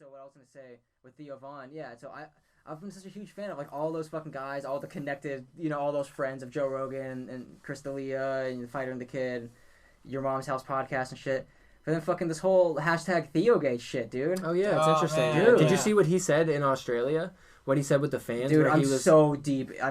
So what I was gonna say with Theo Von, so I've been such a huge fan of like all those fucking guys, all the connected, all those friends of Joe Rogan and Chris D'Elia and the Fighter and the Kid, Your Mom's House podcast and shit. But then fucking this whole hashtag TheoGate shit, dude. Oh yeah, it's interesting. Dude. Did you see what he said in Australia? What he said with the fans? Dude, I'm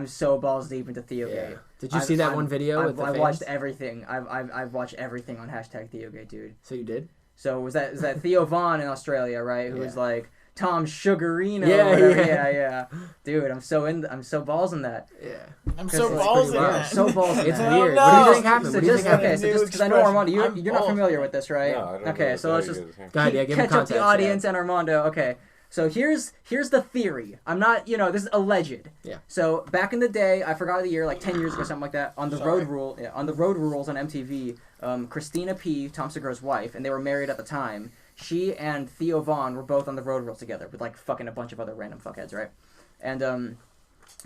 so balls deep into TheoGate. Yeah. Did you see that one video with the fans? I watched everything. I've watched everything on hashtag TheoGate, dude. So you did? So was that Theo Von in Australia, right? Who was like Tom Sugarino. Yeah. Dude, I'm so balls in that. Yeah. I'm so balls in that. So balls in It's that. weird. No. What do you think happened? So just because I know Armando, you're not familiar with this, right? No, I don't okay, know so let's just catch up the audience and Armando. Okay. So here's the theory. I'm not, this is alleged. Yeah. So back in the day, I forgot the year, like 10 years ago, something like that, on the Road Rules on MTV, Christina P., Tom Segura's wife, and they were married at the time. She and Theo Von were both on the Road Rules together with like fucking a bunch of other random fuckheads, right? And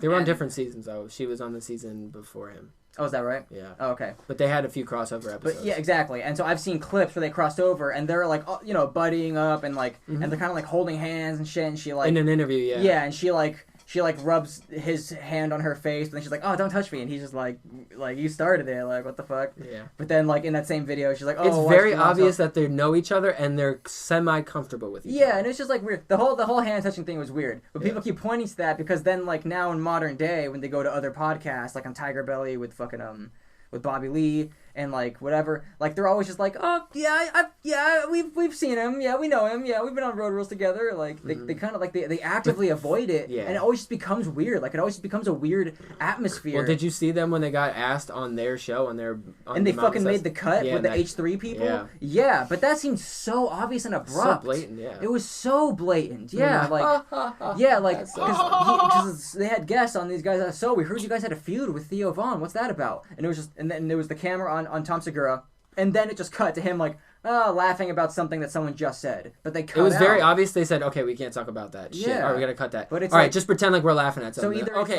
they were on different seasons though. She was on the season before him. Oh, is that right? Yeah. Oh, okay. But they had a few crossover episodes. But yeah, exactly. And so I've seen clips where they crossed over and they're like, buddying up and like, and they're kind of like holding hands and shit. And she like in an interview, yeah. Yeah, and she rubs his hand on her face, but then she's like, "Oh, don't touch me," and he's just like you started it, like what the fuck? Yeah. But then like in that same video, she's like, "Oh, it's very obvious that they know each other and they're semi-comfortable with each other. Yeah, and it's just like weird. The whole hand touching thing was weird, but people keep pointing to that because then like now in modern day when they go to other podcasts like on Tiger Belly with fucking with Bobby Lee and like whatever, like they're always just like, oh yeah, we've seen him, yeah, we know him, yeah, we've been on Road Rules together. Like they kind of like they actively avoid it, and it always just becomes weird. Like it always just becomes a weird atmosphere. Well, did you see them when they got asked on their show and they fucking made the cut with the H3 people? Yeah, but that seemed so obvious and abrupt. So blatant, yeah. It was so blatant, yeah, like because they had guests on these guys. So we heard you guys had a feud with Theo Von. What's that about? And it was just, and then there was the camera on Tom Segura, and then it just cut to him like laughing about something that someone just said. But they cut. It was very obvious. They said, "Okay, we can't talk about that. Shit. All right, we gotta cut that. But it's all right. Just pretend like we're laughing at something. So either okay,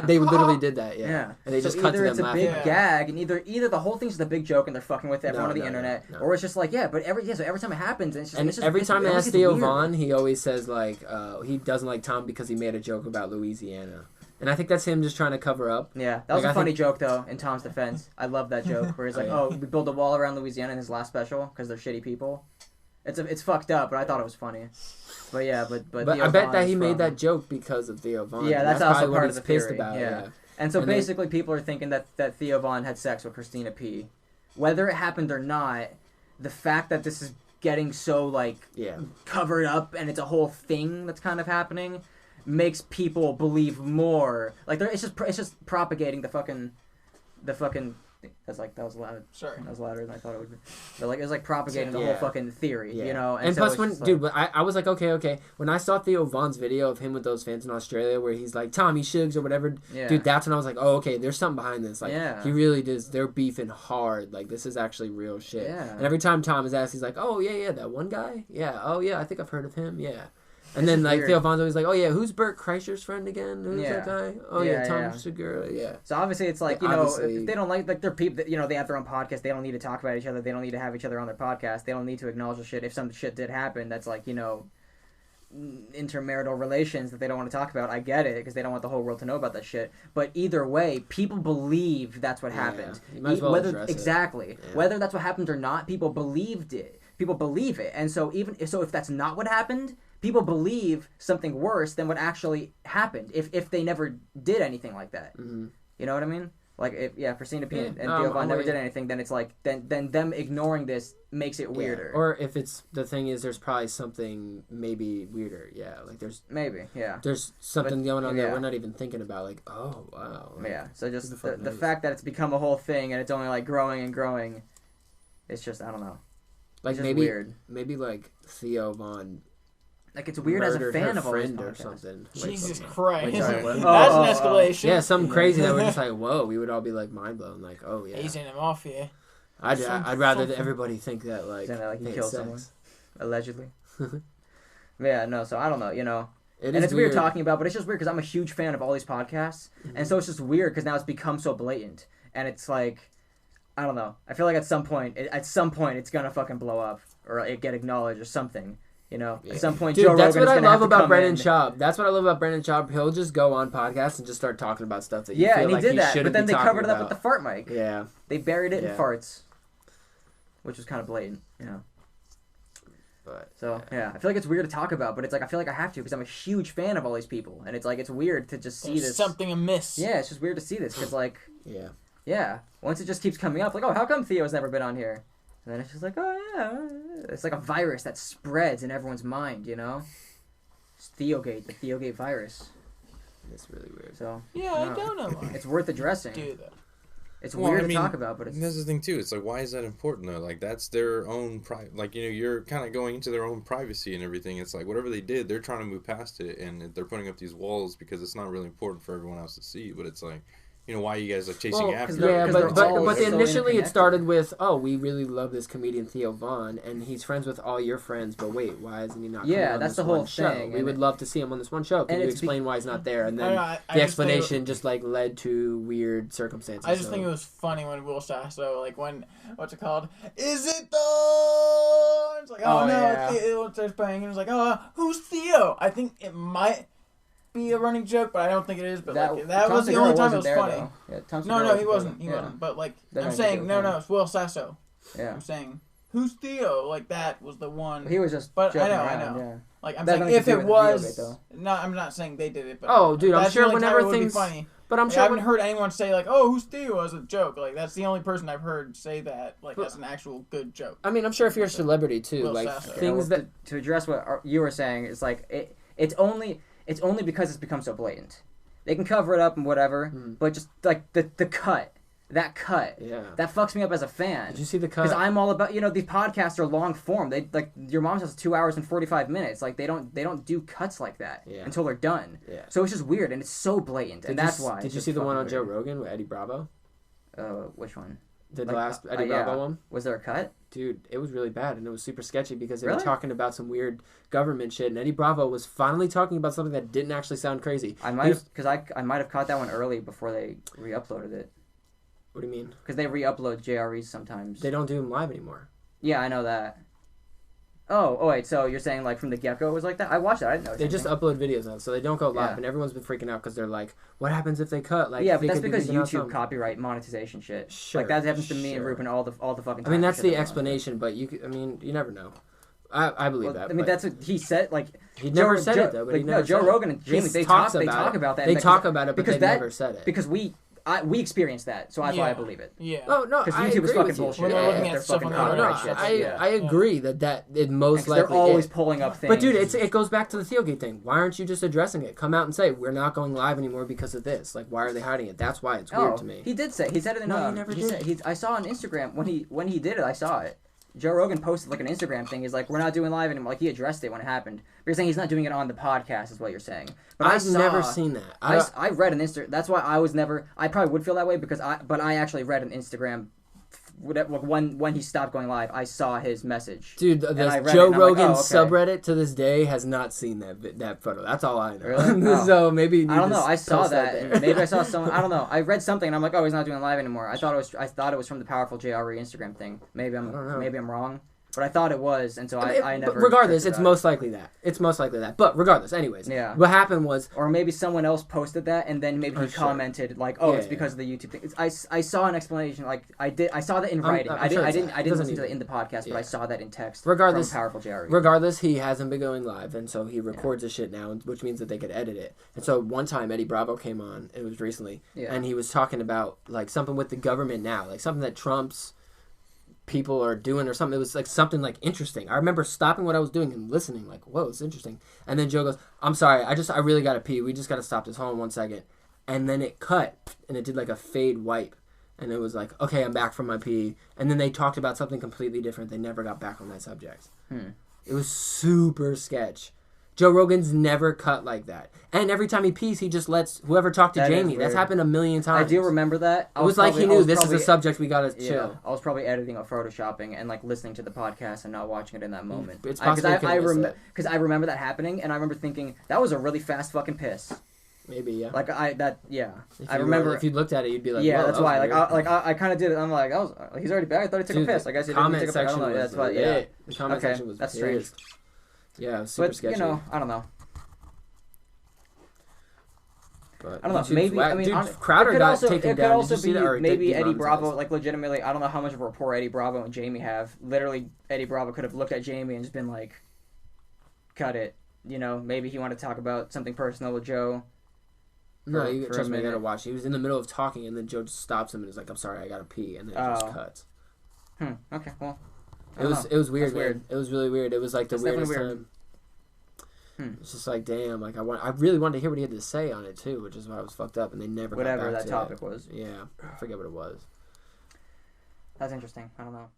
they literally did that. Yeah. And they just cut to them laughing. Either it's a big gag, and either the whole thing's just a big joke, and they're fucking with everyone on the internet, or it's just like but every time it happens, it's just, every time they ask Theo Von, he always says like he doesn't like Tom because he made a joke about Louisiana. And I think that's him just trying to cover up. Yeah, that was a funny joke, though, in Tom's defense. I love that joke, where he's like, we build a wall around Louisiana in his last special, because they're shitty people. It's fucked up, but I thought it was funny. But yeah, but I bet that he made that joke because of Theo Von. Yeah, that's also part of the theory. About, yeah. And so basically people are thinking that Theo Von had sex with Christina P. Whether it happened or not, the fact that this is getting so, like, covered up, and it's a whole thing that's kind of happening, makes people believe more. Like it's just propagating the fucking. That was loud. Sorry. That was louder than I thought it would be. But like it was like propagating the whole fuking theory, you know. And so plus dude, I was like, okay. When I saw Theo Von's video of him with those fans in Australia, where he's like Tommy Suggs or whatever, dude, that's when I was like, oh, okay, there's something behind this. Like he really does. They're beefing hard. Like this is actually real shit. Yeah. And every time Tom is asked, he's like, oh yeah, that one guy. Yeah. Oh yeah, I think I've heard of him. Yeah. And then, like, Theo Von's always like, oh, yeah, who's Bert Kreischer's friend again? Who's that guy? Oh, Tom Segura, So, obviously, it's like, if they don't like they're people that, they have their own podcast. They don't need to talk about each other. They don't need to have each other on their podcast. They don't need to acknowledge the shit. If some shit did happen that's, like, intermarital relations that they don't want to talk about, I get it, because they don't want the whole world to know about that shit. But either way, people believe that's what happened. You might as well address exactly. it. Yeah. Whether that's what happened or not, people believed it. People believe it. And so, if that's not what happened, people believe something worse than what actually happened if they never did anything like that. Mm-hmm. You know what I mean? Like, if Christina P. and Theo Von never did anything, then it's like, then them ignoring this makes it weirder. Or if it's, the thing is, there's probably something maybe weirder. Yeah, like there's... Maybe, yeah. There's something going on that we're not even thinking about, like, oh, wow. Like, yeah, so just the fact that it's become a whole thing and it's only, like, growing and growing, it's just, I don't know. Like, maybe weird. Maybe, like, Theo Von... Like, it's weird as a fan of all these or something. Jesus Christ. That's an escalation. Yeah, something crazy that we're just like, whoa, we would all be like mind blown, like, oh yeah. He's in the mafia. I'd rather everybody think that like he killed someone. Allegedly. Yeah, no, so I don't know, It's weird talking about, but it's just weird because I'm a huge fan of all these podcasts, and so it's just weird because now it's become so blatant, and it's like, I don't know. I feel like at some point it's gonna fucking blow up or it get acknowledged or something. You know, at some point, dude, Joe that's Rogan what is I love have to about come Brendan in. Schaub. That's what I love about Brendan Schaub. He'll just go on podcasts and just start talking about stuff that you feel and he like did he that, shouldn't but then be they talking covered it up about. with the fart mic. Yeah, they buried it in farts, which was kind of blatant. You know. But so I feel like it's weird to talk about, but it's like I feel like I have to because I'm a huge fan of all these people, and it's like it's weird to just see this. Something amiss. Yeah, it's just weird to see this because like yeah. Once it just keeps coming up, like how come Theo's never been on here? And then it's just like it's like a virus that spreads in everyone's mind, you know. It's TheoGate, the TheoGate virus. It's really weird. So I don't know why. It's worth addressing. Do that. It's weird to talk about, but it's... That's the thing, too. It's like, why is that important, though? Like, that's their own... Like, you know, you're kind of going into their own privacy and everything. It's like, whatever they did, they're trying to move past it, and they're putting up these walls because it's not really important for everyone else to see. But it's like, you know, why you guys are chasing after it. Yeah, but so initially it started with, we really love this comedian Theo Von, and he's friends with all your friends, but wait, why isn't he not coming on that's this the whole one show? thing. We would love to see him on this one show. Can you explain why he's not there? And then the explanation just like led to weird circumstances. I just think it was funny when Will Sasso, like when, what's it called? Is it though? It's like, it starts playing, and it's like, who's Theo? I think it might be a running joke, but I don't think it is. But that was the only time it was funny. No, he wasn't. He wasn't. But like, I'm saying, no, it's Will Sasso. Yeah. I'm saying, who's Theo? Like that was the one. He was just. But I know. Yeah. Like I'm saying, if it was, no, I'm not saying they did it. But dude, I'm sure whenever things. Funny. But I'm sure I haven't heard anyone say like, who's Theo as a joke. Like that's the only person I've heard say that like as an actual good joke. I mean, I'm sure if you're a celebrity too, Will like Sasso. things that to address what you were saying, it's like it's only because it's become so blatant. They can cover it up and whatever, but just like the cut, that fucks me up as a fan. Did you see the cut? Because I'm all about, these podcasts are long form. They like your mom says 2 hours and 45 minutes. Like they don't do cuts like that until they're done. Yeah. So it's just weird and it's so blatant, and that's why. Did you see the one on Joe Rogan with Eddie Bravo? Which one? The last Eddie Bravo one? Was there a cut? Dude, it was really bad, and it was super sketchy because they were talking about some weird government shit, and Eddie Bravo was finally talking about something that didn't actually sound crazy. I might have caught that one early before they re-uploaded it. What do you mean? Because they re-upload JREs sometimes. They don't do them live anymore. Yeah, I know that. Oh, wait, so you're saying, like, from the get-go it was like that? I watched it, I didn't know. They just upload videos now, so they don't go live, and everyone's been freaking out because they're like, what happens if they cut? Like, but that's because YouTube copyright monetization shit. Sure. Like, that happens to me and Ruben all the fucking time. I mean, that's the explanation, but you never know. I believe that. I mean, that's what he said, like... He never said it, though, but he never said it. Joe Rogan and Jamie, they talk about that. They talk about it, but they never said it. Because we experienced that, so that's why I believe it. Yeah. Oh, no, because YouTube is fucking bullshit. When they're looking at stuff on the I agree that it most likely they're always pulling up things. But dude, it goes back to the TheoGate thing. Why aren't you just addressing it? Come out and say we're not going live anymore because of this. Like, why are they hiding it? That's why it's weird to me. He did say he said it in. No, he never did. I saw on Instagram when he did it. I saw it. Joe Rogan posted like an Instagram thing. He's like, we're not doing live anymore. Like he addressed it when it happened. But you're saying he's not doing it on the podcast, is what you're saying. But I've never seen that. I read an That's why I was never. I probably would feel that way because I actually read an Instagram. When he stopped going live, I saw his message. Dude, the Joe Rogan subreddit to this day has not seen that photo. That's all I know. Really? Oh. So maybe I don't know. I saw that. And maybe I saw someone. I don't know. I read something and I'm like, oh, he's not doing live anymore. I thought it was from the powerful JRE Instagram thing. Maybe I'm wrong. But I thought it was, and so I never... But regardless, it's most likely that. But regardless, anyways. Yeah. What happened was... Or maybe someone else posted that, and then maybe he commented, like, oh, it's because of the YouTube thing. I saw an explanation, like, I saw that in writing. I didn't listen to it in the podcast, but I saw that in text from Powerful JRE. Regardless, he hasn't been going live, and so he records his shit now, which means that they could edit it. And so one time, Eddie Bravo came on, it was recently, and he was talking about, like, something with the government now, like, something that Trump's people are doing or something. It was like something like interesting. I remember stopping what I was doing and listening like, whoa, it's interesting. And then Joe goes, I'm sorry, I really gotta pee. We just gotta stop this. Hold on 1 second. And then it cut and it did like a fade wipe. And it was like, okay, I'm back from my pee. And then they talked about something completely different. They never got back on that subject. It was super sketch. Joe Rogan's never cut like that. And every time he pees, he just lets whoever talk to Jamie. That's happened a million times. I do remember that. It was like he knew this is a subject we gotta chill. I was probably editing or photoshopping and like listening to the podcast and not watching it in that moment. It's possible because I remember that happening and I remember thinking that was a really fast fucking piss. Maybe, yeah. Like I remember if you looked at it, you'd be like, yeah, that's why. I kind of did it. I'm like, he's already back. I thought he took a piss. I guess he didn't take a piss. I don't know. That's why. Yeah. The comment section was that's strange. strange. Yeah, it was super sketchy. You know, I don't know. But I don't know. Maybe I mean, dude, Crowder got taken down. It could also be that, maybe Eddie Bravo. Like legitimately, I don't know how much of a rapport Eddie Bravo and Jamie have. Literally, Eddie Bravo could have looked at Jamie and just been like, "Cut it." You know, maybe he wanted to talk about something personal with Joe. No, trust me, I gotta watch. He was in the middle of talking, and then Joe just stops him and is like, "I'm sorry, I gotta pee," and then it just cuts. Okay. Well, it was weird, man. It was really weird. It was like the weirdest time. It's just like, damn, like I really wanted to hear what he had to say on it too, which is why I was fucked up, and they never whatever got back that to topic it. was. Yeah, I forget what it was. That's interesting. I don't know.